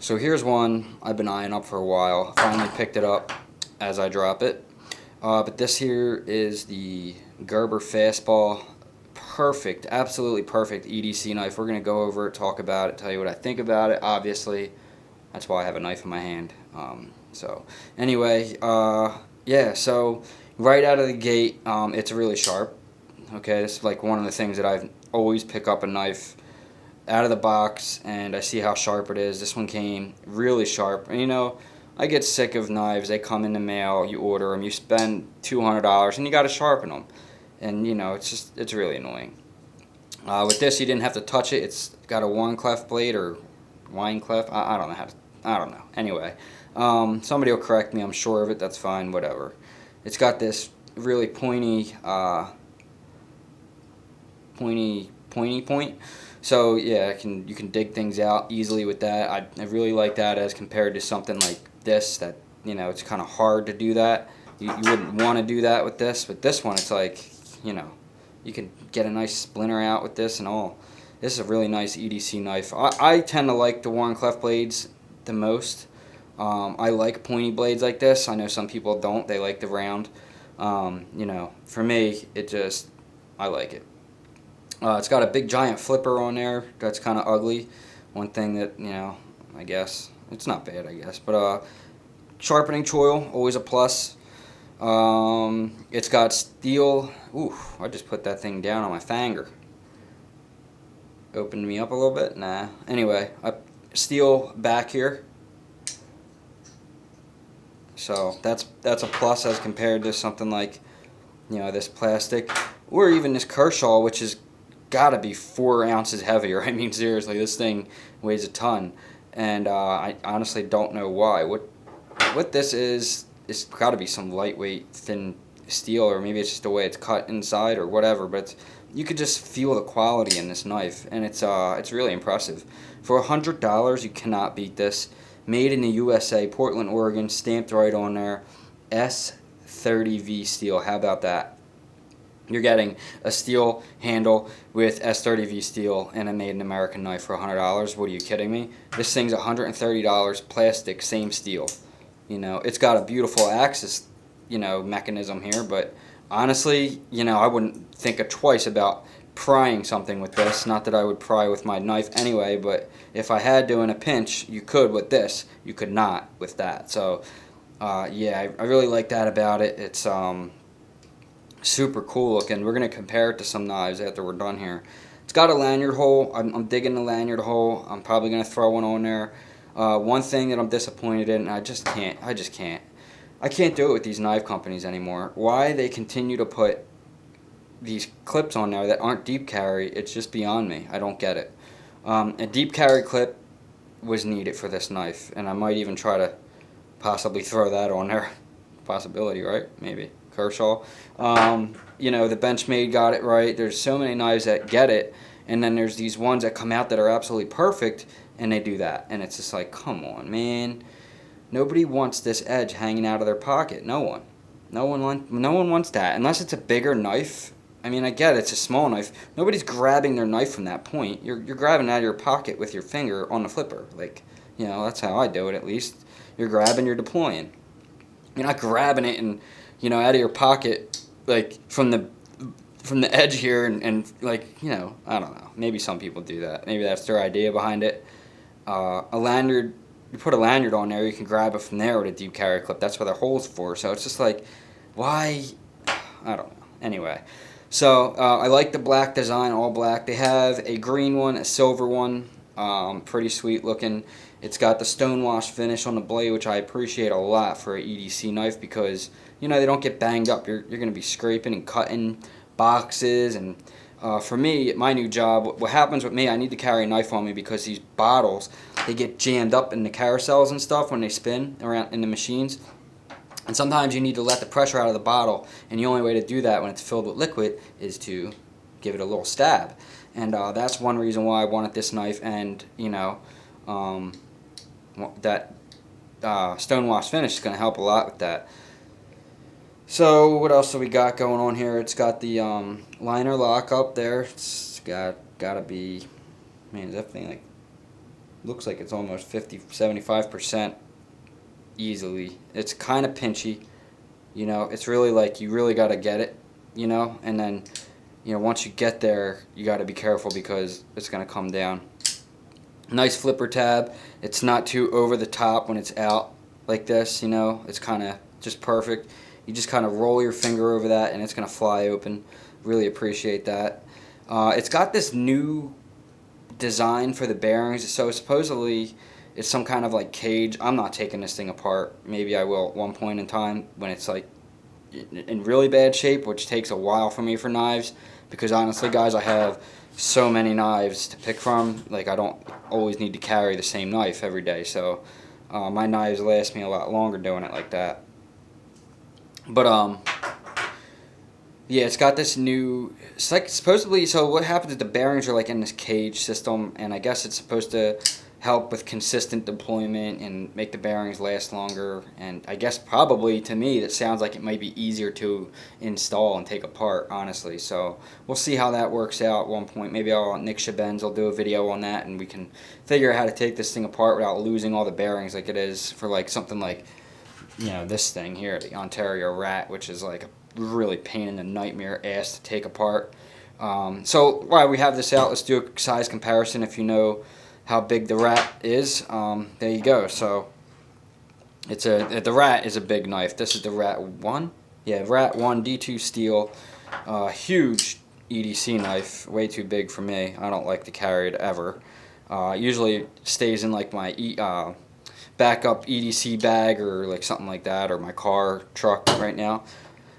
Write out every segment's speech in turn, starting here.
So here's one I've been eyeing up for a while. Finally picked it up as I drop it. But this here is the Gerber fastball. Perfect, absolutely perfect EDC knife. We're going to go over it, talk about it, tell you what I think about it. Obviously, that's why I have a knife in my hand. So anyway, yeah, so right out of the gate, it's really sharp. Okay, this is like one of the things that I've always pick up a knife out of the box and I see how sharp it is. This one came really sharp. And you know, I get sick of knives. They come in the mail, you order them, you spend $200 and you got to sharpen them. And you know, it's really annoying. With this, you didn't have to touch it. It's got a one clef blade or wine clef. I don't know how to, I don't know. Anyway, somebody will correct me. I'm sure of it. That's fine. Whatever. It's got this really pointy point. So yeah, you can dig things out easily with that. I really like that as compared to something like this that, you know, it's kind of hard to do that. You wouldn't want to do that with this. With this one, it's like, you know, you can get a nice splinter out with this and all. This is a really nice EDC knife. I tend to like the one clef blades the most. I like pointy blades like this. I know some people don't. They like the round. You know, for me, I like it. It's got a big giant flipper on there. That's kind of ugly. One thing that, you know, I guess, it's not bad, I guess. But sharpening choil, always a plus. It's got steel. Ooh, I just put that thing down on my finger. Opened me up a little bit? Nah. Anyway, steel back here. So that's a plus as compared to something like, you know, this plastic. Or even this Kershaw, which is gotta be 4 ounces heavier. I mean, seriously, this thing weighs a ton, and I honestly don't know why. What this is, it's got to be some lightweight, thin steel, or maybe it's just the way it's cut inside or whatever. But you could just feel the quality in this knife, and it's really impressive. For $100, you cannot beat this. Made in the USA, Portland, Oregon, stamped right on there. S30V steel. How about that? You're getting a steel handle with S30V steel and a made in America knife for $100. What are you kidding me? This thing's $130 plastic, same steel. You know, it's got a beautiful axis, you know, mechanism here, but honestly, you know, I wouldn't think twice about prying something with this. Not that I would pry with my knife anyway, but if I had to in a pinch, you could with this. You could not with that. So, yeah, I really like that about it. It's super cool looking. We're going to compare it to some knives after we're done here. It's got a lanyard hole. I'm digging the lanyard hole. I'm probably going to throw one on there. One thing that I'm disappointed in, I can't do it with these knife companies anymore. Why they continue to put these clips on there that aren't deep carry, it's just beyond me. I don't get it. A deep carry clip was needed for this knife, and I might even try to possibly throw that on there. Possibility, right? Maybe. Kershaw. You know, the Benchmade got it right. There's so many knives that get it, and then there's these ones that come out that are absolutely perfect, and they do that. And it's just like, come on, man. Nobody wants this edge hanging out of their pocket. No one. No one wants that. Unless it's a bigger knife. I mean, I get it, it's a small knife. Nobody's grabbing their knife from that point. You're grabbing it out of your pocket with your finger on the flipper. Like, you know, that's how I do it at least. You're grabbing, you're deploying. You're not grabbing it and, you know, out of your pocket, like from the edge here, and like, you know, I don't know. Maybe some people do that. Maybe that's their idea behind it. A lanyard, you put a lanyard on there, you can grab it from there with a deep carry clip. That's what they're holes for. So it's just like, why? I don't know. Anyway, so I like the black design, all black. They have a green one, a silver one. Pretty sweet looking. It's got the stonewash finish on the blade, which I appreciate a lot for an EDC knife because, you know, they don't get banged up. You're going to be scraping and cutting boxes. And for me, my new job, what happens with me, I need to carry a knife on me because these bottles, they get jammed up in the carousels and stuff when they spin around in the machines. And sometimes you need to let the pressure out of the bottle, and the only way to do that when it's filled with liquid is to give it a little stab. And that's one reason why I wanted this knife, and, you know, that stonewash finish is going to help a lot with that. So what else do we got going on here? It's got the liner lock up there. It's got to be, man, is that thing like looks like it's almost 50-75% easily. It's kind of pinchy, you know. It's really like you really got to get it, you know, and then, you know, once you get there, you got to be careful because it's going to come down. Nice flipper tab. It's not too over the top when it's out like this, you know. It's kind of just perfect. You just kind of roll your finger over that and it's going to fly open. Really appreciate that. It's got this new design for the bearings. So supposedly it's some kind of like cage. I'm not taking this thing apart. Maybe I will at one point in time when it's like in really bad shape, which takes a while for me for knives, because honestly guys, I have so many knives to pick from. Like, I don't always need to carry the same knife every day, so my knives last me a lot longer doing it like that. But yeah, it's got this new, it's like supposedly, so what happens is the bearings are like in this cage system, and I guess it's supposed to help with consistent deployment and make the bearings last longer. And I guess probably, to me, that sounds like it might be easier to install and take apart, honestly. So we'll see how that works out at one point. Maybe Nick Shabenz will do a video on that, and we can figure out how to take this thing apart without losing all the bearings like it is for like something like, you know, this thing here, the Ontario Rat, which is like a really pain in the nightmare ass to take apart. So while we have this out, let's do a size comparison. If you know how big the Rat is, there you go. So it's the Rat is a big knife. This is the Rat 1. Yeah, Rat 1 D2 steel, huge EDC knife, way too big for me. I don't like to carry it ever. Usually it stays in like my backup EDC bag or like something like that, or my car truck right now.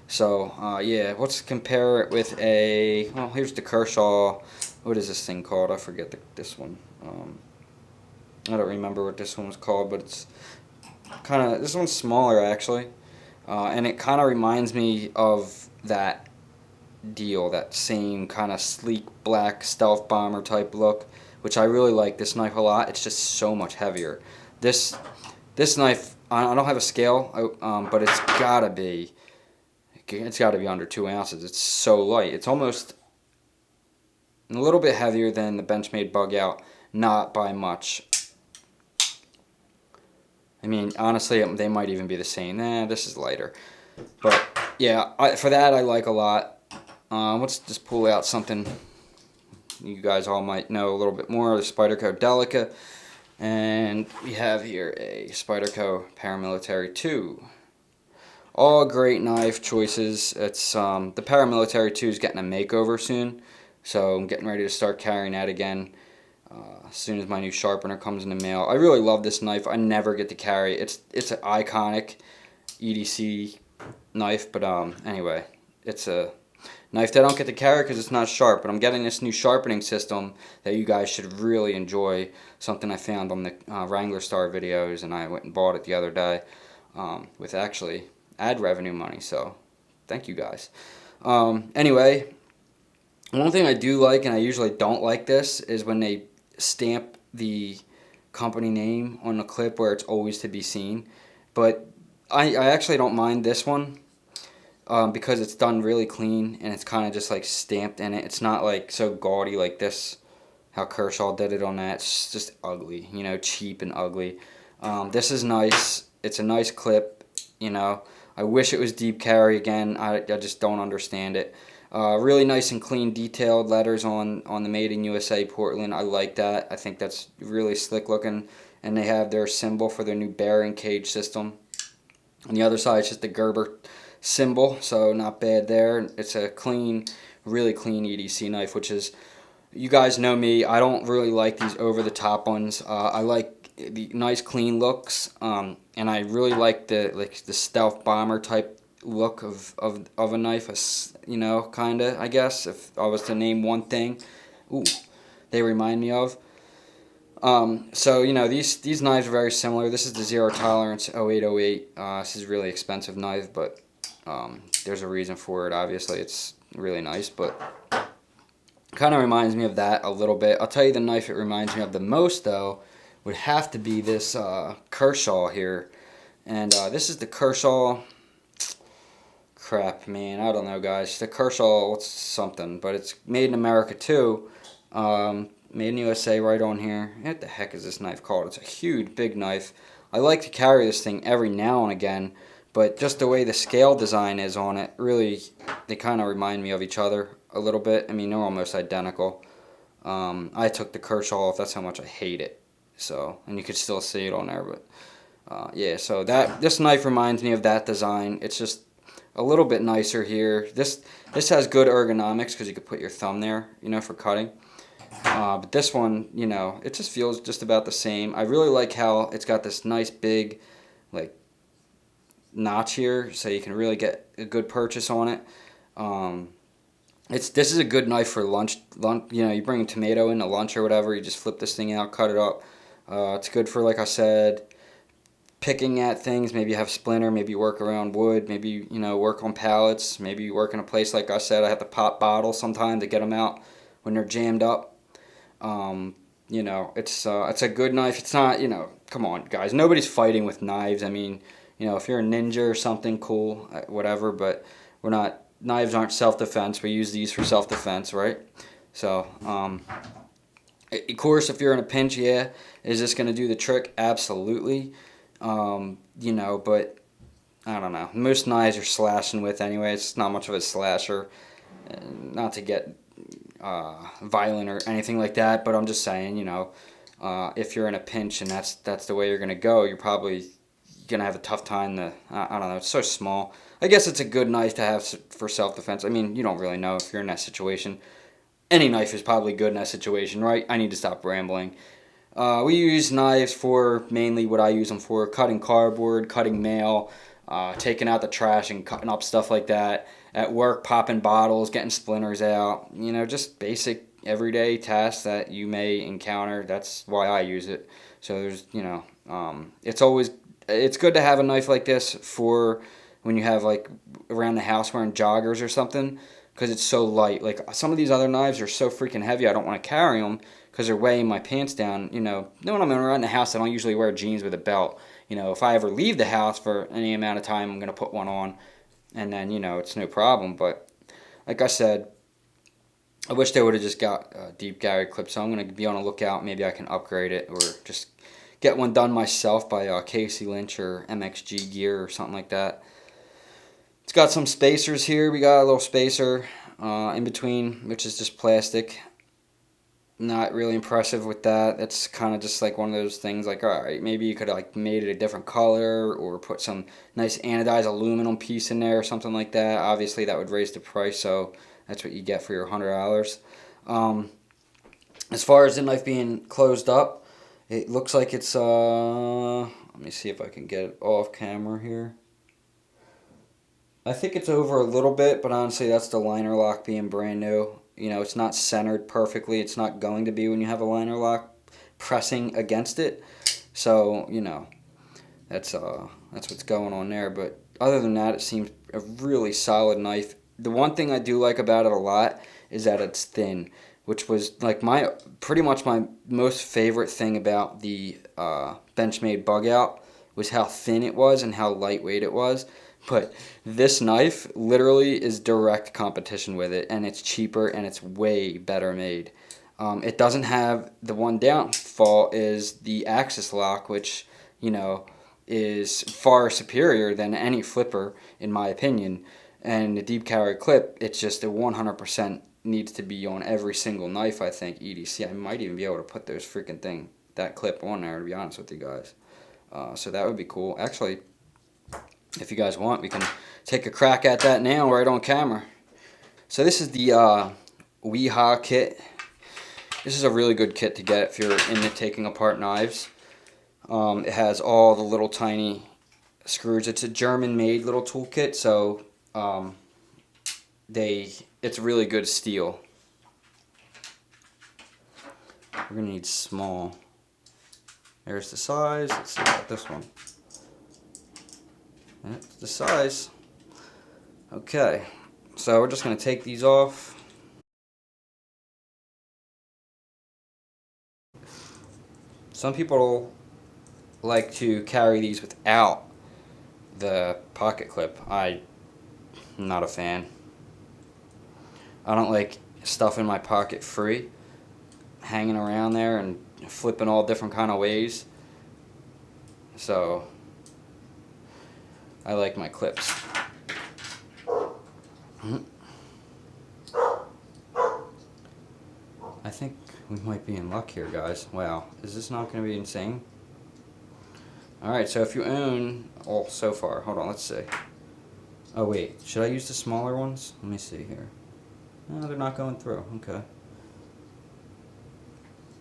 So yeah, let's compare it with a, well, here's the Kershaw. What is this thing called? I forget this one. I don't remember what this one was called, but it's kind of, this one's smaller actually, and it kind of reminds me of that deal, that same kind of sleek black stealth bomber type look, which I really like this knife a lot. It's just so much heavier. This knife, I don't have a scale, but it's gotta be under 2 ounces. It's so light. It's almost a little bit heavier than the Benchmade Bug Out, not by much. I mean, honestly, they might even be the same. This is lighter. But yeah, for that I like a lot. Let's just pull out something you guys all might know a little bit more. The Spyderco Delica. And we have here a Spyderco Paramilitary 2. All great knife choices. It's the Paramilitary 2 is getting a makeover soon, so I'm getting ready to start carrying that again as soon as my new sharpener comes in the mail. I really love this knife. I never get to carry it. It's an iconic EDC knife, but anyway, it's a knife that I don't get to carry because it's not sharp. But I'm getting this new sharpening system that you guys should really enjoy. Something I found on the Wrangler Star videos, and I went and bought it the other day with actually ad revenue money, so thank you guys. Anyway, one thing I do like, and I usually don't like this, is when they stamp the company name on the clip where it's always to be seen. But I actually don't mind this one because it's done really clean and it's kind of just like stamped in it. It's not like so gaudy like this, how Kershaw did it on that. It's just ugly, you know, cheap and ugly. This is nice. It's a nice clip, you know. I wish it was deep carry again. I just don't understand it. Really nice and clean detailed letters on the Made in USA Portland. I like that. I think that's really slick looking. And they have their symbol for their new bearing cage system. On the other side, it's just the Gerber symbol, so not bad there. It's a clean, really clean EDC knife, which is, you guys know me, I don't really like these over-the-top ones. I like the nice clean looks, and I really like the stealth bomber type look of a knife, you know, kinda, I guess, if I was to name one thing. Ooh, they remind me of. So, you know, these knives are very similar. This is the Zero Tolerance 0808. This is a really expensive knife, but there's a reason for it. Obviously, it's really nice, but kind of reminds me of that a little bit. I'll tell you the knife it reminds me of the most, though, would have to be this Kershaw here. And this is the Kershaw, crap, man, I don't know, guys. The Kershaw, what's something, but it's made in America, too. Made in USA right on here. What the heck is this knife called? It's a huge, big knife. I like to carry this thing every now and again, but just the way the scale design is on it, really, they kind of remind me of each other a little bit. I mean, they're almost identical. I took the Kershaw off. That's how much I hate it. So, and you could still see it on there, but yeah. So this knife reminds me of that design. It's just a little bit nicer here. This has good ergonomics because you could put your thumb there, you know, for cutting. But this one, you know, it just feels just about the same. I really like how it's got this nice big, like, notch here, so you can really get a good purchase on it. This is a good knife for lunch. You know, you bring a tomato into lunch or whatever. You just flip this thing out, cut it up. It's good for, like I said, picking at things. Maybe you have splinter. Maybe you work around wood. Maybe you know, work on pallets. Maybe you work in a place like I said. I have to pop bottles sometimes to get them out when they're jammed up. You know, it's a good knife. It's not, you know, come on, guys. Nobody's fighting with knives. I mean, you know, if you're a ninja or something, cool, whatever. But we're not. Knives aren't self-defense. We use these for self-defense, right? So, of course, if you're in a pinch, yeah, is this going to do the trick? Absolutely. You know, but I don't know. Most knives are slashing with anyway. It's not much of a slasher. Not to get violent or anything like that, but I'm just saying, you know, if you're in a pinch and that's the way you're going to go, you're probably going to have a tough time to, I don't know, it's so small. I guess it's a good knife to have for self-defense. I mean, you don't really know if you're in that situation. Any knife is probably good in that situation, right? I need to stop rambling. We use knives for mainly what I use them for: cutting cardboard, cutting mail, taking out the trash and cutting up stuff like that. At work, popping bottles, getting splinters out. You know, just basic everyday tasks that you may encounter. That's why I use it. So there's, you know, it's good to have a knife like this for when you have, like, around the house wearing joggers or something, because it's so light. Like, some of these other knives are so freaking heavy, I don't want to carry them because they're weighing my pants down. You know, when I'm around the house, I don't usually wear jeans with a belt. You know, if I ever leave the house for any amount of time, I'm going to put one on, and then, you know, it's no problem. But like I said, I wish they would have just got deep carry clips, so I'm going to be on the lookout. Maybe I can upgrade it or just get one done myself by Casey Lynch or MXG Gear or something like that. It's got some spacers here. We got a little spacer in between, which is just plastic. Not really impressive with that. It's kind of just like one of those things, like, all right, maybe you could like made it a different color or put some nice anodized aluminum piece in there or something like that. Obviously, that would raise the price, so that's what you get for your $100. As far as the knife being closed up, it looks like it's, let me see if I can get it off camera here. I think it's over a little bit, but honestly, that's the liner lock being brand new. You know, it's not centered perfectly. It's not going to be when you have a liner lock pressing against it. So, you know, that's what's going on there. But other than that, it seems a really solid knife. The one thing I do like about it a lot is that it's thin, which was like pretty much my most favorite thing about the Benchmade Bug Out was how thin it was and how lightweight it was. But this knife literally is direct competition with it, and it's cheaper and it's way better made. It doesn't have, the one downfall is the axis lock, which, you know, is far superior than any flipper in my opinion. And the deep carry clip, it's just a 100% needs to be on every single knife, I think, EDC. I might even be able to put that clip on there, to be honest with you guys. So that would be cool. Actually, if you guys want, we can take a crack at that now right on camera. So this is the Weehaw kit. This is a really good kit to get if you're into taking apart knives. It has all the little tiny screws. It's a German-made little toolkit, so it's really good steel. We're gonna need small. There's the size. Let's see about this one. That's the size. Okay, so we're just going to take these off. Some people like to carry these without the pocket clip. I'm not a fan. I don't like stuff in my pocket free. hanging around there and flipping all different kind of ways. So I like my clips. I think we might be in luck here, guys. Wow, is this not going to be insane? Alright, so if you own, oh, so far, hold on, let's see. Oh wait, should I use the smaller ones? Let me see here. No, they're not going through, okay.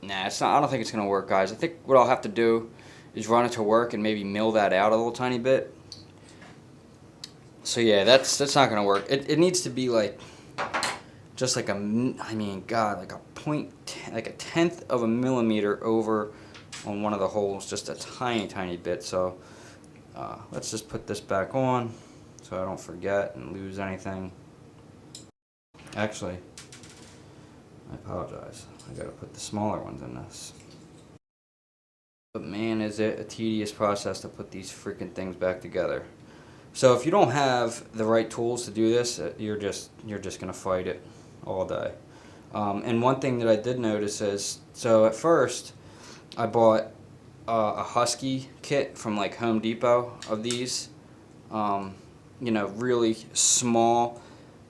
Nah, it's not, I don't think it's going to work, guys. I think what I'll have to do is run it to work and maybe mill that out a little tiny bit. So yeah, that's not going to work. It needs to be like, just like a, I mean, God, like a like a tenth of a millimeter over on one of the holes, just a tiny bit. So let's just put this back on so I don't forget and lose anything. Actually, I apologize. I gotta put the smaller ones in this. But man, is it a tedious process to put these freaking things back together. So if you don't have the right tools to do this, you're just gonna fight it all day. And one thing that I did notice is, so at first I bought a Husky kit from like Home Depot of these, you know, really small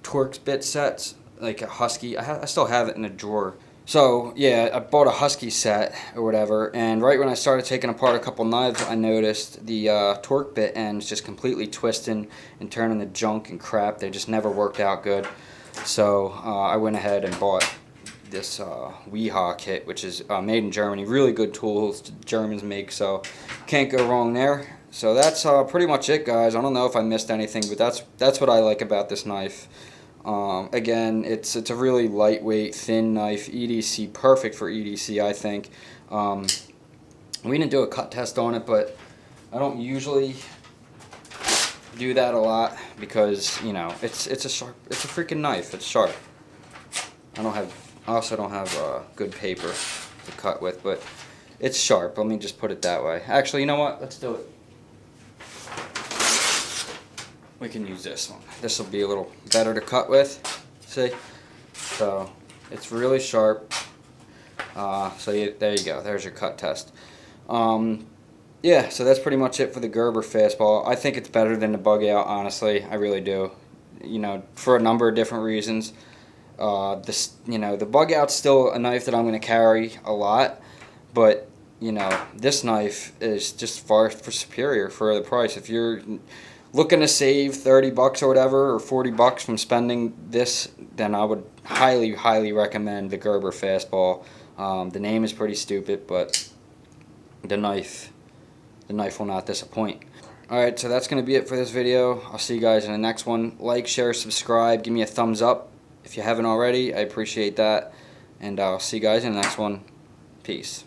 Torx bit sets, like a Husky. I still have it in a drawer. So yeah, I bought a Husky set or whatever, and right when I started taking apart a couple knives, I noticed the torque bit ends just completely twisting and turning to junk and crap. They just never worked out good. So I went ahead and bought this Weehaw kit, which is made in Germany. Really good tools the Germans make, so can't go wrong there. So that's pretty much it, guys. I don't know if I missed anything, but that's what I like about this knife. Again, it's a really lightweight, thin knife, EDC, perfect for EDC, I think. We didn't do a cut test on it, but I don't usually do that a lot because, you know, it's a freaking knife. It's sharp. I also don't have good paper to cut with, but it's sharp. Let me just put it that way. Actually, you know what? Let's do it. We can use this one. This will be a little better to cut with. See? So it's really sharp. There you go. There's your cut test. Yeah, so that's pretty much it for the Gerber fastball. I think it's better than the bug out, honestly. I really do. You know, for a number of different reasons. You know, the bug out's still a knife that I'm going to carry a lot, but you know, this knife is just far superior for the price. If you're looking to save 30 bucks or whatever, or 40 bucks from spending this, then I would highly recommend the Gerber fastball. The name is pretty stupid, but the knife will not disappoint. Alright, so that's going to be it for this video. I'll see you guys in the next one. Like, share, subscribe, give me a thumbs up if you haven't already. I appreciate that. And I'll see you guys in the next one. Peace.